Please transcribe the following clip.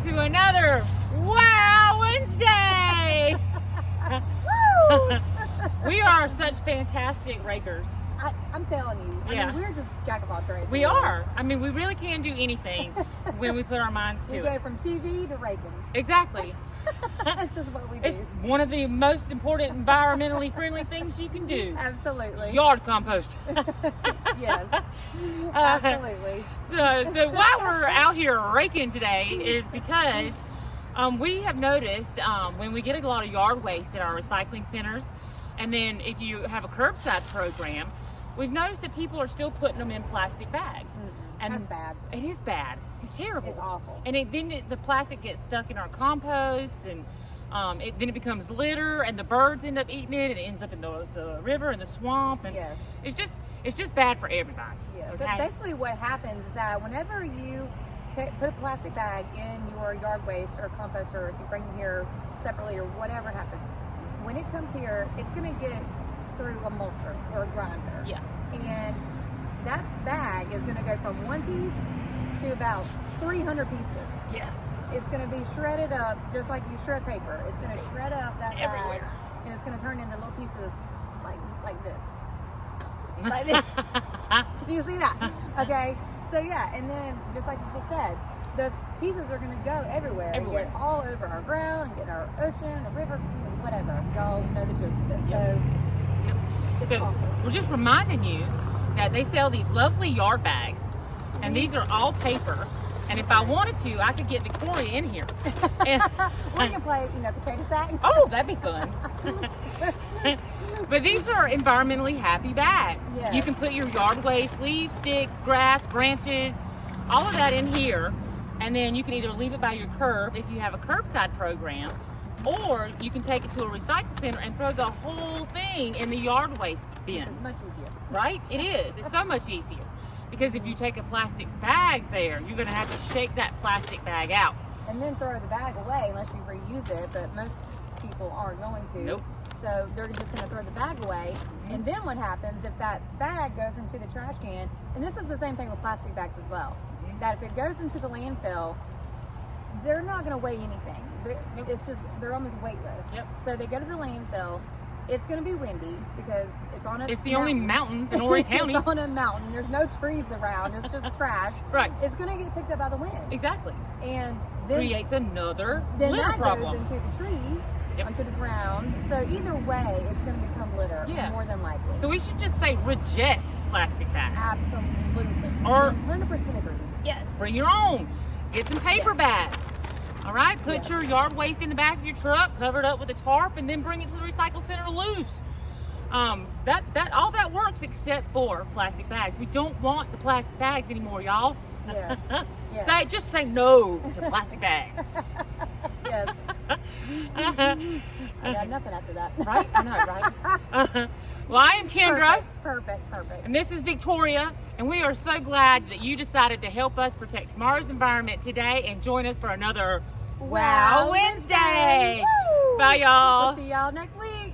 to another Wow Wednesday. Woo! We are such fantastic rakers. I'm telling you. I mean, we're just jack of all trades. We are. I mean, we really can do anything when we put our minds to we it. go from TV to raking. Exactly. That's just what we do. It's one of the most important environmentally friendly things you can do. Absolutely. Yard compost. Yes. Absolutely. So why we're out here raking today is because we have noticed when we get a lot of yard waste at our recycling centers, and then if you have a curbside program, we've noticed that people are still putting them in plastic bags. And that's bad. It is bad. It's terrible. It's awful. And then the plastic gets stuck in our compost, and then it becomes litter, and the birds end up eating it, and it ends up in the river and the swamp. And yes. It's just bad for everybody. Yes. Okay? So basically what happens is that whenever you put a plastic bag in your yard waste or compost, or if you bring it here separately or whatever happens, when it comes here, it's going to get through a mulcher or a grinder. Yeah. And that bag is going to go from one piece to about 300 pieces. Yes. It's going to be shredded up just like you shred paper. It's going to shred up that everywhere, bag, and it's going to turn into little pieces like this. Like this. Can you see that? Okay. So yeah, and then just like you just said, those pieces are going to go everywhere and get all over our ground and get in our ocean, a river, whatever. Y'all know the gist of it. Yep. So it's awful. We're just reminding you that they sell these lovely yard bags, and these are all paper. And if I wanted to, I could get Victoria in here. And we can play, potato sack. Oh, that'd be fun. But these are environmentally happy bags. Yes. You can put your yard waste, leaves, sticks, grass, branches, all of that in here. And then you can either leave it by your curb if you have a curbside program, or you can take it to a recycle center and throw the whole thing in the yard waste bin. Which is much easier. Right? It is. It's so much easier. Because if you take a plastic bag there, you're going to have to shake that plastic bag out. And then throw the bag away unless you reuse it, but most people aren't going to. Nope. So they're just going to throw the bag away. And then what happens if that bag goes into the trash can, and this is the same thing with plastic bags as well, that if it goes into the landfill, they're not going to weigh anything. They're almost weightless. Yep. So they go to the landfill. It's going to be windy because it's on a It's the only mountains in Horry County. It's on a mountain. There's no trees around. It's just trash. Right. It's going to get picked up by the wind. Exactly. And then Creates another then litter that problem. goes into the trees, onto the ground. So either way, it's going to become litter, more than likely. So we should just say reject plastic bags. Absolutely. Or 100% agree. Yes, bring your own. Get some paper bags. All right, put your yard waste in the back of your truck, cover it up with a tarp, and then bring it to the recycle center to lose. That all that works except for plastic bags. We don't want the plastic bags anymore, y'all. Yes. Yes. Just say no to plastic bags. Yes. I got nothing after that. Right? I know, right? Well, I am Kendra. Perfect. And this is Victoria. And we are so glad that you decided to help us protect tomorrow's environment today and join us for another Wow Wednesday. Woo! Bye, y'all. We'll see y'all next week.